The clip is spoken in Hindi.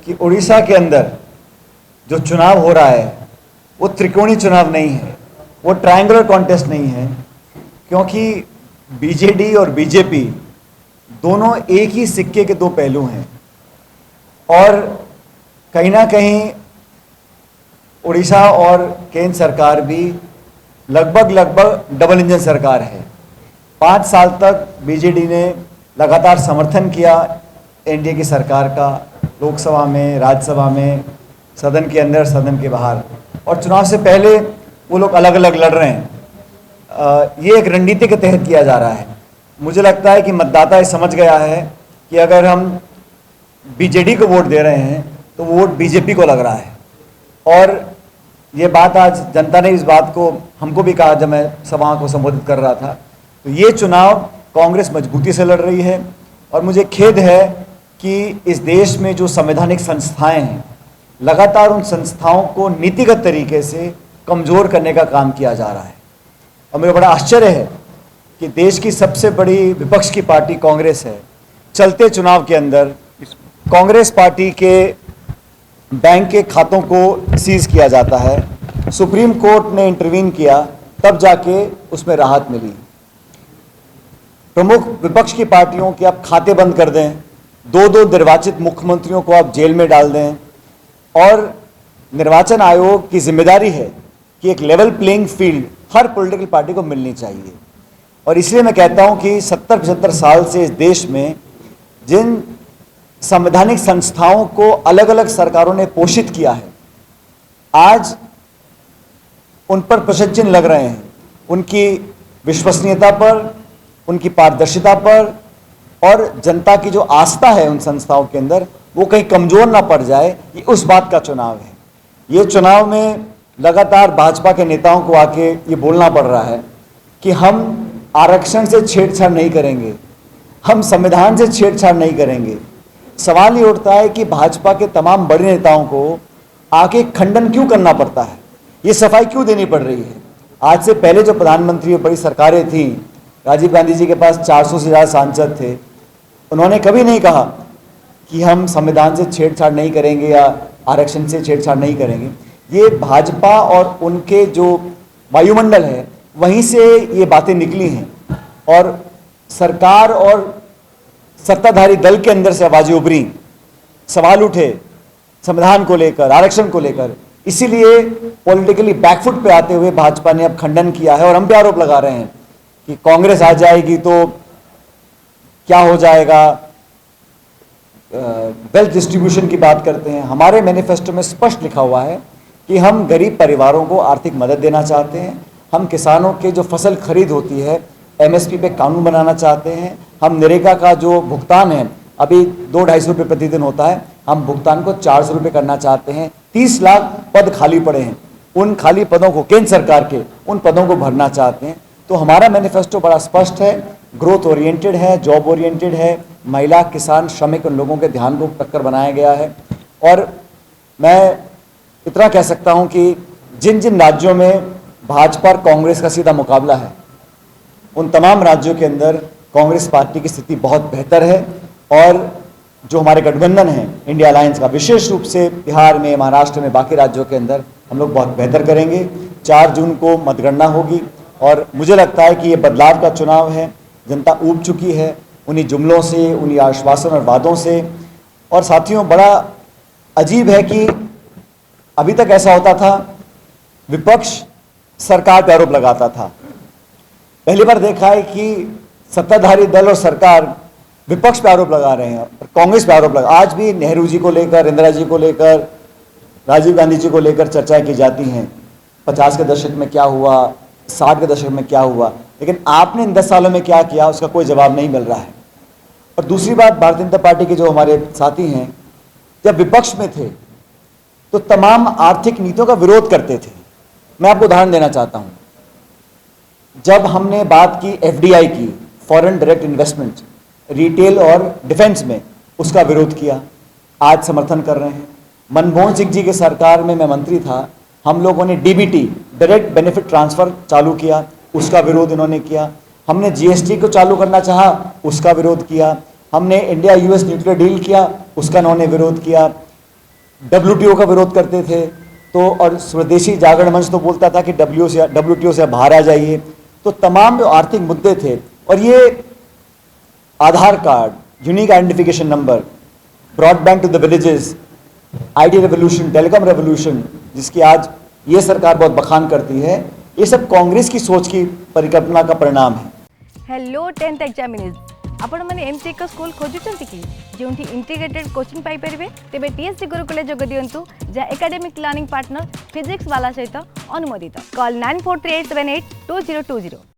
कि उड़ीसा के अंदर जो चुनाव हो रहा है वो त्रिकोणीय चुनाव नहीं है, वो ट्रायंगुलर कॉन्टेस्ट नहीं है, क्योंकि बीजेडी और बीजेपी दोनों एक ही सिक्के के दो पहलू हैं। और कहीं ना कहीं उड़ीसा और केंद्र सरकार भी लगभग डबल इंजन सरकार है। 5 साल तक बीजेडी ने लगातार समर्थन किया एनडीए की सरकार का, लोकसभा में, राज्यसभा में, सदन के अंदर, सदन के बाहर, और चुनाव से पहले वो लोग अलग अलग लड़ रहे हैं। ये एक रणनीति के तहत किया जा रहा है। मुझे लगता है कि मतदाता ये समझ गया है कि अगर हम बीजेडी को वोट दे रहे हैं तो वो वोट बीजेपी को लग रहा है। और ये बात आज जनता ने इस बात को हमको भी कहा जब मैं सभा को संबोधित कर रहा था। तो ये चुनाव कांग्रेस मजबूती से लड़ रही है और मुझे खेद है कि इस देश में जो संवैधानिक संस्थाएं हैं, लगातार उन संस्थाओं को नीतिगत तरीके से कमज़ोर करने का काम किया जा रहा है। और मुझे बड़ा आश्चर्य है कि देश की सबसे बड़ी विपक्ष की पार्टी कांग्रेस है, चलते चुनाव के अंदर कांग्रेस पार्टी के बैंक के खातों को सीज किया जाता है। सुप्रीम कोर्ट ने इंटरवीन किया, तब जाके उसमें राहत मिली। प्रमुख विपक्ष की पार्टियों के आप खाते बंद कर दें, 2 निर्वाचित मुख्यमंत्रियों को आप जेल में डाल दें, और निर्वाचन आयोग की जिम्मेदारी है कि एक लेवल प्लेइंग फील्ड हर पॉलिटिकल पार्टी को मिलनी चाहिए। और इसलिए मैं कहता हूं कि 70-75 साल से इस देश में जिन संवैधानिक संस्थाओं को अलग अलग सरकारों ने पोषित किया है, आज उन पर प्रश्न चिन्ह लग रहे हैं, उनकी विश्वसनीयता पर, उनकी पारदर्शिता पर, और जनता की जो आस्था है उन संस्थाओं के अंदर वो कहीं कमजोर ना पड़ जाए, ये उस बात का चुनाव है। ये चुनाव में लगातार भाजपा के नेताओं को आके ये बोलना पड़ रहा है कि हम आरक्षण से छेड़छाड़ नहीं करेंगे, हम संविधान से छेड़छाड़ नहीं करेंगे। सवाल ये उठता है कि भाजपा के तमाम बड़े नेताओं को आके खंडन क्यों करना पड़ता है, ये सफाई क्यों देनी पड़ रही है। आज से पहले जो प्रधानमंत्री और बड़ी सरकारें थीं, राजीव गांधी जी के पास 400 से ज़्यादा सांसद थे, उन्होंने कभी नहीं कहा कि हम संविधान से छेड़छाड़ नहीं करेंगे या आरक्षण से छेड़छाड़ नहीं करेंगे। ये भाजपा और उनके जो वायुमंडल है वहीं से ये बातें निकली हैं, और सरकार और सत्ताधारी दल के अंदर से आवाजें उभरी, सवाल उठे संविधान को लेकर, आरक्षण को लेकर। इसीलिए पॉलिटिकली बैकफुट पे आते हुए भाजपा ने अब खंडन किया है, और हम पे आरोप लगा रहे हैं कि कांग्रेस आ जाएगी तो क्या हो जाएगा। वेल्थ डिस्ट्रीब्यूशन की बात करते हैं। हमारे मैनिफेस्टो में स्पष्ट लिखा हुआ है कि हम गरीब परिवारों को आर्थिक मदद देना चाहते हैं, हम किसानों के जो फसल खरीद होती है एमएसपी पे कानून बनाना चाहते हैं, हम नरेगा का जो भुगतान है अभी 200-250 रुपये प्रतिदिन होता है, हम भुगतान को 400 रुपये करना चाहते हैं। 30 लाख पद खाली पड़े हैं, उन खाली पदों को, केंद्र सरकार के उन पदों को भरना चाहते हैं। तो हमारा मैनिफेस्टो बड़ा स्पष्ट है, ग्रोथ ओरिएंटेड है, जॉब ओरिएंटेड है, महिला, किसान, श्रमिक, उन लोगों के ध्यान को टक्कर बनाया गया है। और मैं इतना कह सकता हूं कि जिन जिन राज्यों में भाजपा और कांग्रेस का सीधा मुकाबला है, उन तमाम राज्यों के अंदर कांग्रेस पार्टी की स्थिति बहुत बेहतर है। और जो हमारे गठबंधन है इंडिया अलायंस का, विशेष रूप से बिहार में, महाराष्ट्र में, बाकी राज्यों के अंदर हम लोग बहुत बेहतर करेंगे। 4 जून को मतगणना होगी और मुझे लगता है कि ये बदलाव का चुनाव है। जनता ऊब चुकी है उन्हीं जुमलों से, उन्हीं आश्वासन और वादों से। और साथियों, बड़ा अजीब है कि अभी तक ऐसा होता था, विपक्ष सरकार पर आरोप लगाता था। पहली बार देखा है कि सत्ताधारी दल और सरकार विपक्ष पे आरोप लगा रहे हैं और कांग्रेस पे आरोप लगा। आज भी नेहरू जी को लेकर, इंदिरा जी को लेकर, राजीव गांधी जी को लेकर चर्चाएं की जाती हैं। 50 के दशक में क्या हुआ, 60 के दशक में क्या हुआ, लेकिन आपने इन 10 सालों में क्या किया, उसका कोई जवाब नहीं मिल रहा है। और दूसरी बात, भारतीय जनता पार्टी के जो हमारे साथी हैं, जब विपक्ष में थे तो तमाम आर्थिक नीतियों का विरोध करते थे। मैं आपको उदाहरण देना चाहता हूं। जब हमने बात की एफडीआई की, फॉरेन डायरेक्ट इन्वेस्टमेंट, रिटेल और डिफेंस में, उसका विरोध किया, आज समर्थन कर रहे हैं। मनमोहन सिंह जी के सरकार में मैं मंत्री था, हम लोगों ने डीबीटी, डायरेक्ट बेनिफिट ट्रांसफर चालू किया, उसका विरोध इन्होंने किया। हमने जीएसटी को चालू करना चाहा, उसका विरोध किया। हमने इंडिया यूएस न्यूक्लियर डील किया, उसका इन्होंने विरोध किया। WTO का विरोध करते थे, तो और स्वदेशी जागरण मंच तो बोलता था कि WTO से बाहर आ जाइए। तो तमाम जो आर्थिक मुद्दे थे, और ये Aadhaar card, unique identification number, broadband to the villages, IT revolution, telecom revolution, जिसकी आज ये सरकार बहुत बखान करती है, ये सब कांग्रेस की सोच की परिकल्पना का परिणाम है। हेलो 10th एग्जामिनीज, आपण मैंने एमती एक स्कूल खोजुचंती कि जोंठी इंटीग्रेटेड कोचिंग पाई परिबे तेबे TSC गुरुकुले जोग दियंतु जा एकेडमिक लर्निंग पार्टनर फिजिक्स वाला सहित अनुमोदित। कॉल 9438782020।